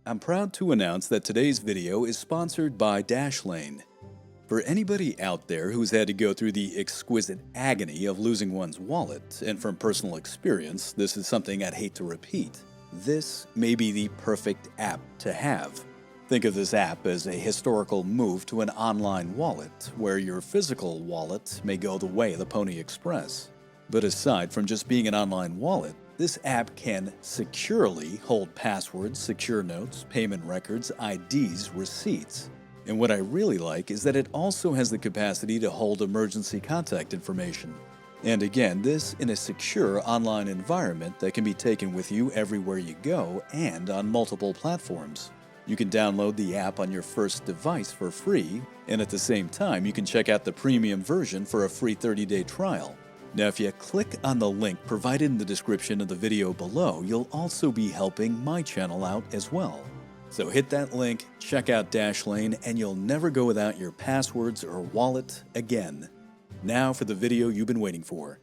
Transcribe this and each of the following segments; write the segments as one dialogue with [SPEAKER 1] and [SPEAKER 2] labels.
[SPEAKER 1] I'm proud to announce that today's video is sponsored by Dashlane. For anybody out there who's had to go through the exquisite agony of losing one's wallet, and from personal experience, this is something I'd hate to repeat, this may be the perfect app to have. Think of this app as a historical move to an online wallet, where your physical wallet may go the way of the Pony Express. But aside from just being an online wallet, this app can securely hold passwords, secure notes, payment records, IDs, receipts. And what I really like is that it also has the capacity to hold emergency contact information. And again, this in a secure online environment that can be taken with you everywhere you go and on multiple platforms. You can download the app on your first device for free, and at the same time, you can check out the premium version for a free 30-day trial. Now, if you click on the link provided in the description of the video below, you'll also be helping my channel out as well. So hit that link, check out Dashlane, and you'll never go without your passwords or wallet again. Now for the video you've been waiting for.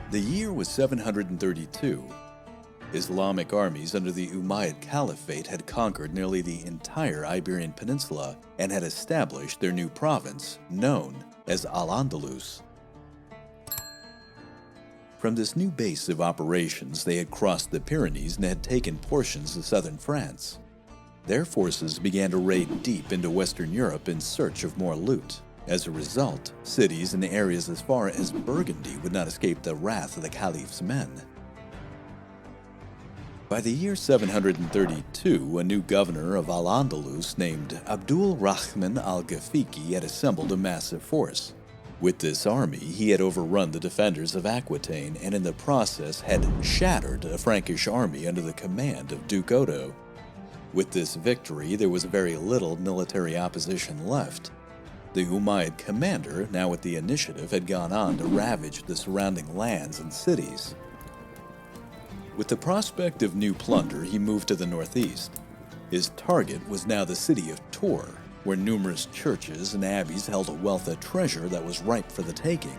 [SPEAKER 1] The year was 732. Islamic armies under the Umayyad Caliphate had conquered nearly the entire Iberian Peninsula and had established their new province, known as Al-Andalus. From this new base of operations, they had crossed the Pyrenees and had taken portions of southern France. Their forces began to raid deep into Western Europe in search of more loot. As a result, cities and areas as far as Burgundy would not escape the wrath of the Caliph's men. By the year 732, a new governor of Al-Andalus named Abdul Rahman al-Ghafiqi had assembled a massive force. With this army, he had overrun the defenders of Aquitaine and in the process had shattered a Frankish army under the command of Duke Odo. With this victory, there was very little military opposition left. The Umayyad commander, now with the initiative, had gone on to ravage the surrounding lands and cities. With the prospect of new plunder, he moved to the northeast. His target was now the city of Tours, where numerous churches and abbeys held a wealth of treasure that was ripe for the taking.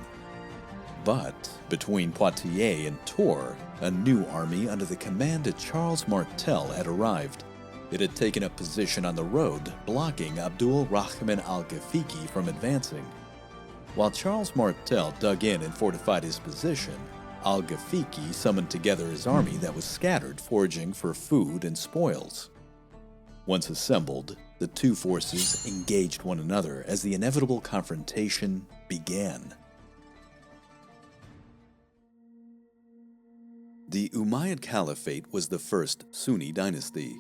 [SPEAKER 1] But between Poitiers and Tours, a new army under the command of Charles Martel had arrived. It had taken up position on the road, blocking Abdul Rahman al-Ghafiqi from advancing. While Charles Martel dug in and fortified his position, al-Ghafiqi summoned together his army that was scattered, foraging for food and spoils. Once assembled, the two forces engaged one another as the inevitable confrontation began. The Umayyad Caliphate was the first Sunni dynasty.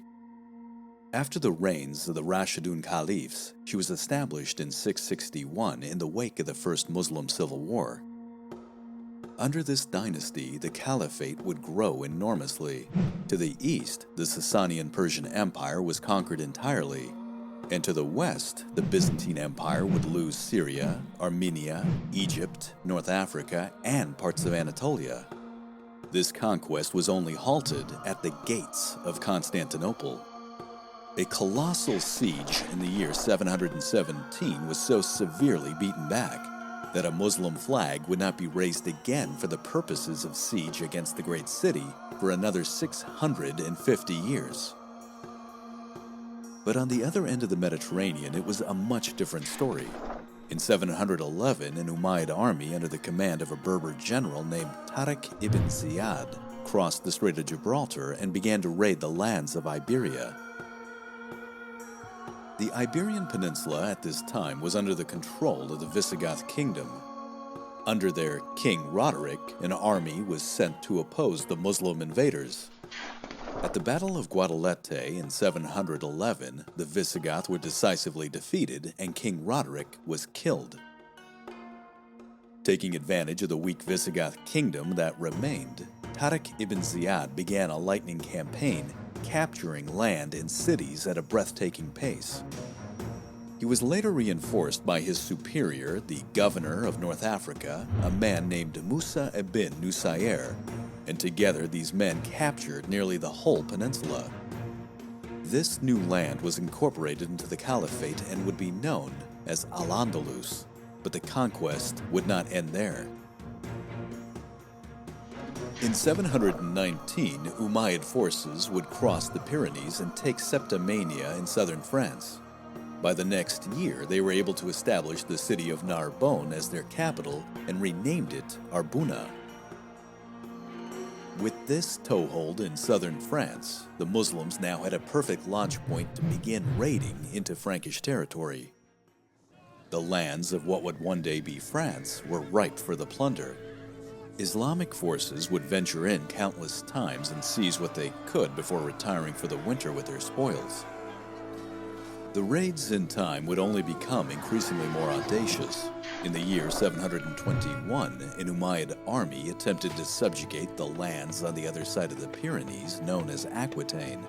[SPEAKER 1] After the reigns of the Rashidun Caliphs, she was established in 661 in the wake of the First Muslim Civil War. Under this dynasty, the Caliphate would grow enormously. To the east, the Sasanian Persian Empire was conquered entirely, and to the west, the Byzantine Empire would lose Syria, Armenia, Egypt, North Africa, and parts of Anatolia. This conquest was only halted at the gates of Constantinople. A colossal siege in the year 717 was so severely beaten back that a Muslim flag would not be raised again for the purposes of siege against the great city for another 650 years. But on the other end of the Mediterranean, it was a much different story. In 711, an Umayyad army under the command of a Berber general named Tariq ibn Ziyad crossed the Strait of Gibraltar and began to raid the lands of Iberia. The Iberian Peninsula at this time was under the control of the Visigoth kingdom. Under their king Roderick, an army was sent to oppose the Muslim invaders. At the Battle of Guadalete in 711, the Visigoths were decisively defeated and King Roderick was killed. Taking advantage of the weak Visigoth kingdom that remained, Tariq ibn Ziyad began a lightning campaign, capturing land and cities at a breathtaking pace. He was later reinforced by his superior, the governor of North Africa, a man named Musa ibn Nusayr, and together these men captured nearly the whole peninsula. This new land was incorporated into the Caliphate and would be known as Al-Andalus, but the conquest would not end there. In 719, Umayyad forces would cross the Pyrenees and take Septimania in southern France. By the next year, they were able to establish the city of Narbonne as their capital and renamed it Arbuna. With this toehold in southern France, the Muslims now had a perfect launch point to begin raiding into Frankish territory. The lands of what would one day be France were ripe for the plunder. Islamic forces would venture in countless times and seize what they could before retiring for the winter with their spoils. The raids in time would only become increasingly more audacious. In the year 721, an Umayyad army attempted to subjugate the lands on the other side of the Pyrenees known as Aquitaine.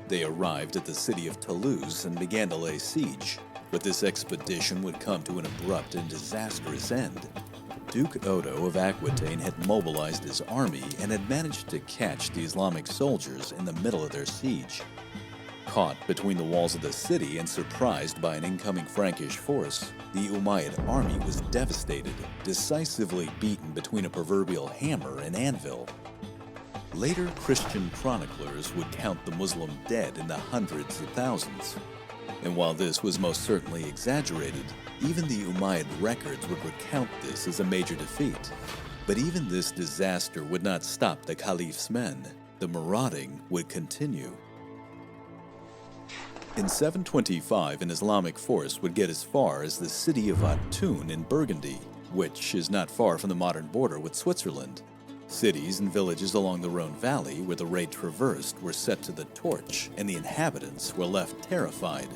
[SPEAKER 1] They arrived at the city of Toulouse and began to lay siege, but this expedition would come to an abrupt and disastrous end. Duke Odo of Aquitaine had mobilized his army and had managed to catch the Islamic soldiers in the middle of their siege. Caught between the walls of the city and surprised by an incoming Frankish force, the Umayyad army was devastated, decisively beaten between a proverbial hammer and anvil. Later Christian chroniclers would count the Muslim dead in the hundreds of thousands. And while this was most certainly exaggerated, even the Umayyad records would recount this as a major defeat. But even this disaster would not stop the Caliph's men. The marauding would continue. In 725, an Islamic force would get as far as the city of Autun in Burgundy, which is not far from the modern border with Switzerland. Cities and villages along the Rhone Valley where the raid traversed were set to the torch, and the inhabitants were left terrified.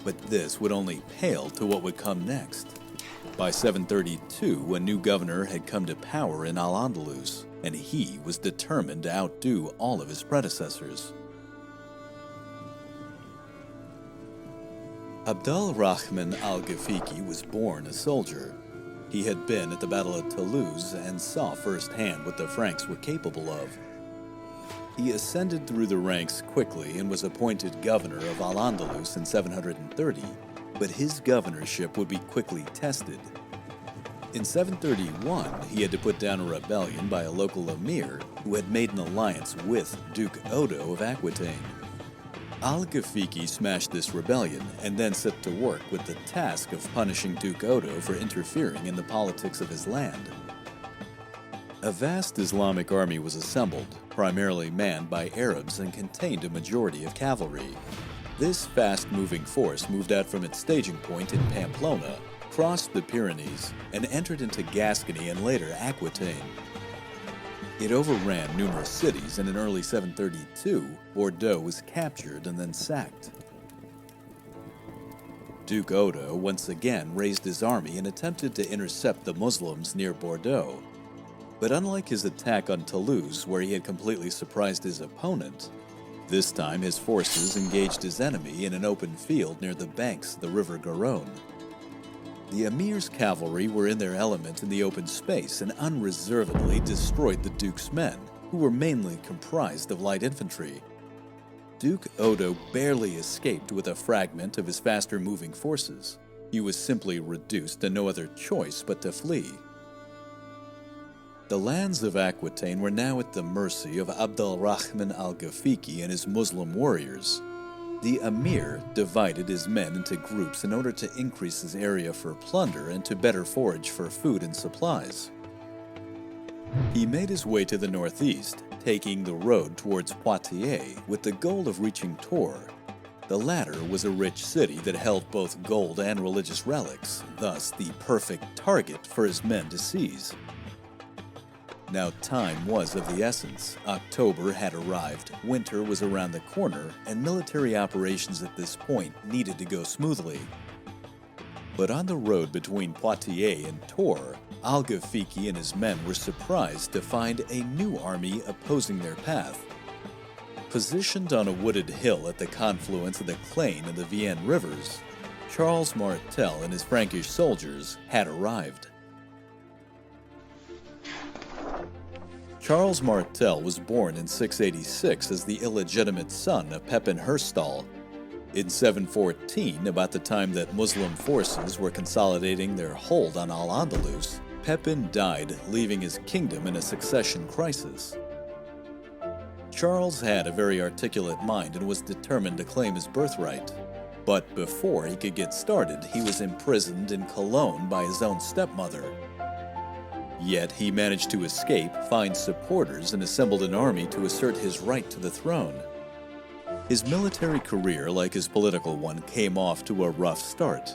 [SPEAKER 1] But this would only pale to what would come next. By 732, a new governor had come to power in Al-Andalus, and he was determined to outdo all of his predecessors. Abdul Rahman al-Ghafiqi was born a soldier. He had been at the Battle of Toulouse and saw firsthand what the Franks were capable of. He ascended through the ranks quickly and was appointed governor of Al-Andalus in 730, but his governorship would be quickly tested. In 731, he had to put down a rebellion by a local emir who had made an alliance with Duke Odo of Aquitaine. Al-Ghafiqi smashed this rebellion and then set to work with the task of punishing Duke Odo for interfering in the politics of his land. A vast Islamic army was assembled, primarily manned by Arabs and contained a majority of cavalry. This fast-moving force moved out from its staging point in Pamplona, crossed the Pyrenees, and entered into Gascony and later Aquitaine. It overran numerous cities, and in early 732, Bordeaux was captured and then sacked. Duke Odo once again raised his army and attempted to intercept the Muslims near Bordeaux. But unlike his attack on Toulouse, where he had completely surprised his opponent, this time his forces engaged his enemy in an open field near the banks of the river Garonne. The emir's cavalry were in their element in the open space and unreservedly destroyed the Duke's men, who were mainly comprised of light infantry. Duke Odo barely escaped with a fragment of his faster-moving forces. He was simply reduced to no other choice but to flee. The lands of Aquitaine were now at the mercy of Abdul Rahman al-Ghafiqi and his Muslim warriors. The emir divided his men into groups in order to increase his area for plunder and to better forage for food and supplies. He made his way to the northeast, taking the road towards Poitiers with the goal of reaching Tours. The latter was a rich city that held both gold and religious relics, thus the perfect target for his men to seize. Now time was of the essence. October had arrived, winter was around the corner, and military operations at this point needed to go smoothly. But on the road between Poitiers and Tours, al-Ghafiqi and his men were surprised to find a new army opposing their path. Positioned on a wooded hill at the confluence of the Clain and the Vienne rivers, Charles Martel and his Frankish soldiers had arrived. Charles Martel was born in 686 as the illegitimate son of Pepin Herstal. In 714, about the time that Muslim forces were consolidating their hold on Al-Andalus, Pepin died, leaving his kingdom in a succession crisis. Charles had a very articulate mind and was determined to claim his birthright. But before he could get started, he was imprisoned in Cologne by his own stepmother. Yet he managed to escape, find supporters, and assembled an army to assert his right to the throne. His military career, like his political one, came off to a rough start.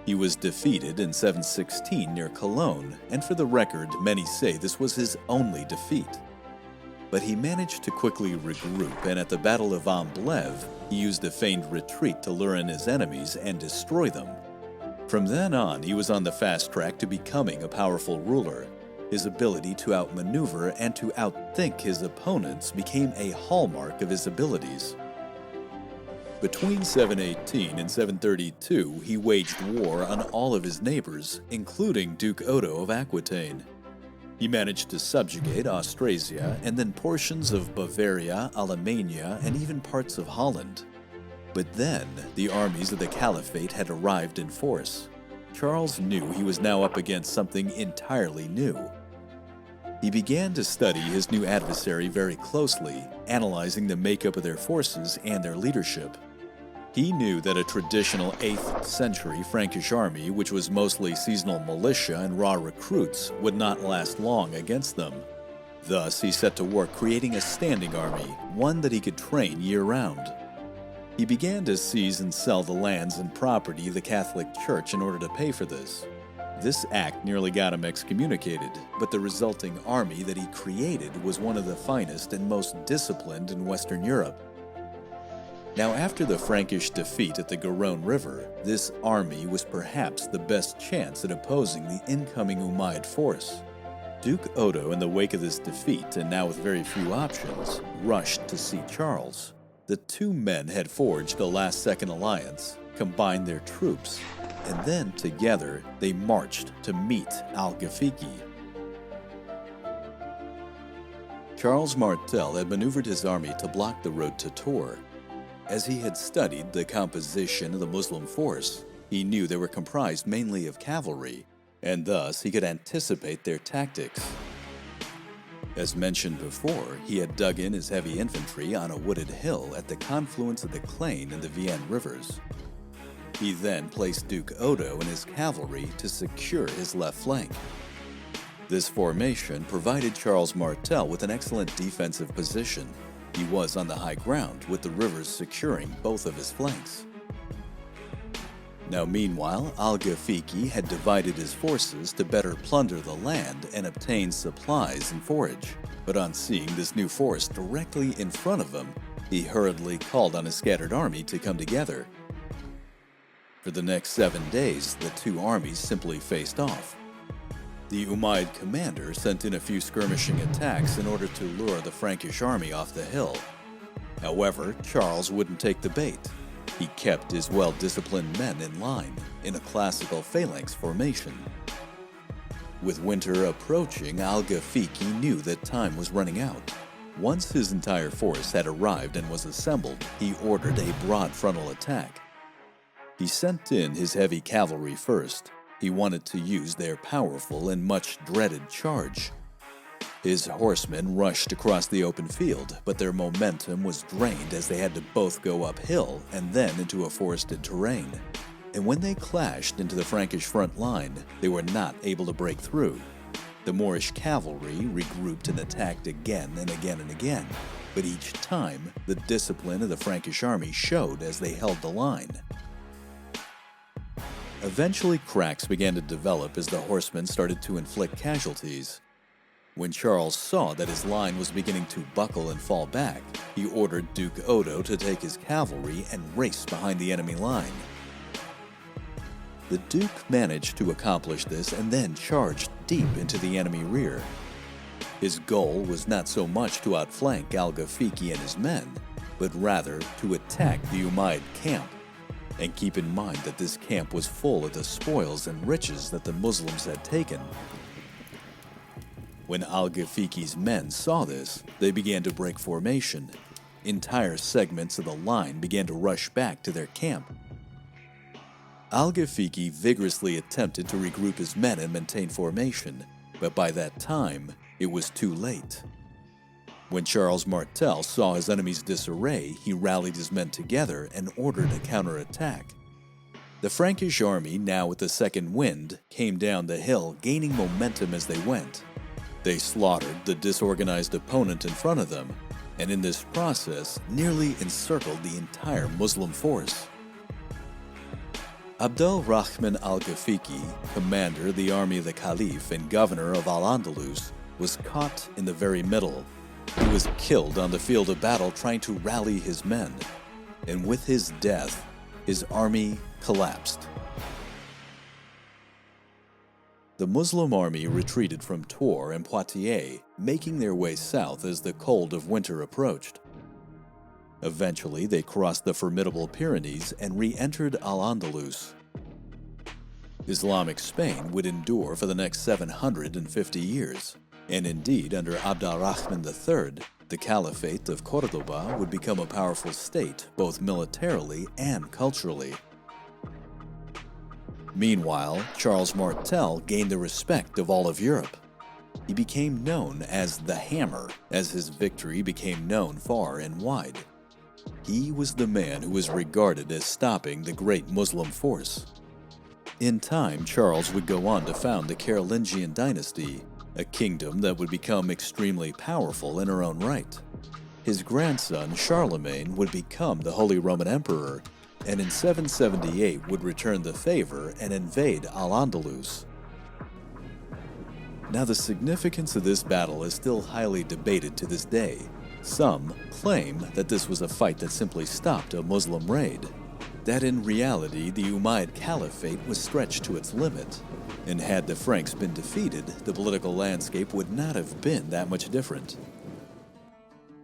[SPEAKER 1] He was defeated in 716 near Cologne, and for the record, many say this was his only defeat. But he managed to quickly regroup, and at the Battle of Amblève, he used a feigned retreat to lure in his enemies and destroy them. From then on, he was on the fast track to becoming a powerful ruler. His ability to outmaneuver and to outthink his opponents became a hallmark of his abilities. Between 718 and 732, he waged war on all of his neighbors, including Duke Odo of Aquitaine. He managed to subjugate Austrasia and then portions of Bavaria, Alemannia, and even parts of Holland. But then, the armies of the Caliphate had arrived in force. Charles knew he was now up against something entirely new. He began to study his new adversary very closely, analyzing the makeup of their forces and their leadership. He knew that a traditional 8th century Frankish army, which was mostly seasonal militia and raw recruits, would not last long against them. Thus, he set to work creating a standing army, one that he could train year-round. He began to seize and sell the lands and property of the Catholic Church in order to pay for this. This act nearly got him excommunicated, but the resulting army that he created was one of the finest and most disciplined in Western Europe. Now, after the Frankish defeat at the Garonne River, this army was perhaps the best chance at opposing the incoming Umayyad force. Duke Odo, in the wake of this defeat, and now with very few options, rushed to see Charles. The two men had forged a last-second alliance, combined their troops, and then, together, they marched to meet al-Ghafiqi. Charles Martel had maneuvered his army to block the road to Tours. As he had studied the composition of the Muslim force, he knew they were comprised mainly of cavalry, and thus he could anticipate their tactics. As mentioned before, he had dug in his heavy infantry on a wooded hill at the confluence of the Clain and the Vienne rivers. He then placed Duke Odo and his cavalry to secure his left flank. This formation provided Charles Martel with an excellent defensive position. He was on the high ground, with the rivers securing both of his flanks. Now meanwhile, al-Ghafiqi had divided his forces to better plunder the land and obtain supplies and forage. But on seeing this new force directly in front of him, he hurriedly called on his scattered army to come together. For the next 7 days, the two armies simply faced off. The Umayyad commander sent in a few skirmishing attacks in order to lure the Frankish army off the hill. However, Charles wouldn't take the bait. He kept his well-disciplined men in line, in a classical phalanx formation. With winter approaching, al-Ghafiqi knew that time was running out. Once his entire force had arrived and was assembled, he ordered a broad frontal attack. He sent in his heavy cavalry first. He wanted to use their powerful and much-dreaded charge. His horsemen rushed across the open field, but their momentum was drained as they had to both go uphill and then into a forested terrain. And when they clashed into the Frankish front line, they were not able to break through. The Moorish cavalry regrouped and attacked again and again and again, but each time, the discipline of the Frankish army showed as they held the line. Eventually, cracks began to develop as the horsemen started to inflict casualties. When Charles saw that his line was beginning to buckle and fall back, he ordered Duke Odo to take his cavalry and race behind the enemy line. The Duke managed to accomplish this and then charged deep into the enemy rear. His goal was not so much to outflank al-Ghafiqi and his men, but rather to attack the Umayyad camp. And keep in mind that this camp was full of the spoils and riches that the Muslims had taken. When al-Ghafiqi's men saw this, they began to break formation. Entire segments of the line began to rush back to their camp. Al-Ghafiqi vigorously attempted to regroup his men and maintain formation, but by that time, it was too late. When Charles Martel saw his enemy's disarray, he rallied his men together and ordered a counterattack. The Frankish army, now with the second wind, came down the hill, gaining momentum as they went. They slaughtered the disorganized opponent in front of them, and in this process nearly encircled the entire Muslim force. Abdul Rahman al-Ghafiqi, commander of the army of the Caliph and governor of Al-Andalus, was caught in the very middle. He was killed on the field of battle trying to rally his men, and with his death, his army collapsed. The Muslim army retreated from Tours and Poitiers, making their way south as the cold of winter approached. Eventually, they crossed the formidable Pyrenees and re-entered Al-Andalus. Islamic Spain would endure for the next 750 years, and indeed, under Abdul Rahman III, the Caliphate of Córdoba would become a powerful state both militarily and culturally. Meanwhile, Charles Martel gained the respect of all of Europe. He became known as the Hammer, as his victory became known far and wide. He was the man who was regarded as stopping the great Muslim force. In time, Charles would go on to found the Carolingian dynasty, a kingdom that would become extremely powerful in her own right. His grandson, Charlemagne, would become the Holy Roman Emperor, and in 778 would return the favor and invade Al-Andalus. Now, the significance of this battle is still highly debated to this day. Some claim that this was a fight that simply stopped a Muslim raid, that in reality the Umayyad Caliphate was stretched to its limit, and had the Franks been defeated, the political landscape would not have been that much different.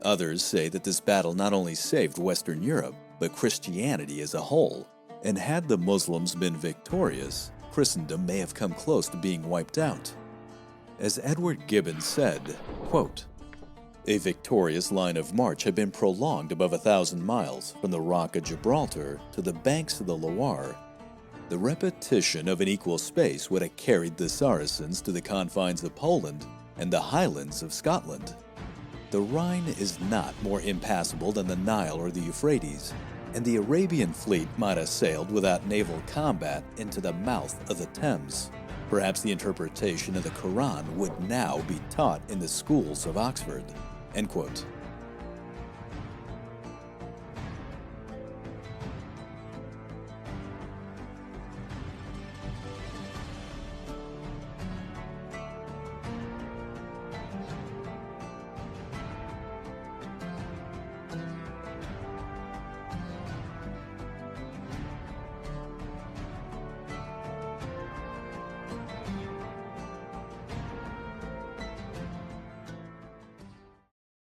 [SPEAKER 1] Others say that this battle not only saved Western Europe, but Christianity as a whole, and had the Muslims been victorious, Christendom may have come close to being wiped out. As Edward Gibbon said, quote, "A victorious line of march had been prolonged above 1,000 miles, from the Rock of Gibraltar to the banks of the Loire. The repetition of an equal space would have carried the Saracens to the confines of Poland and the highlands of Scotland. The Rhine is not more impassable than the Nile or the Euphrates, and the Arabian fleet might have sailed without naval combat into the mouth of the Thames. Perhaps the interpretation of the Quran would now be taught in the schools of Oxford." End quote.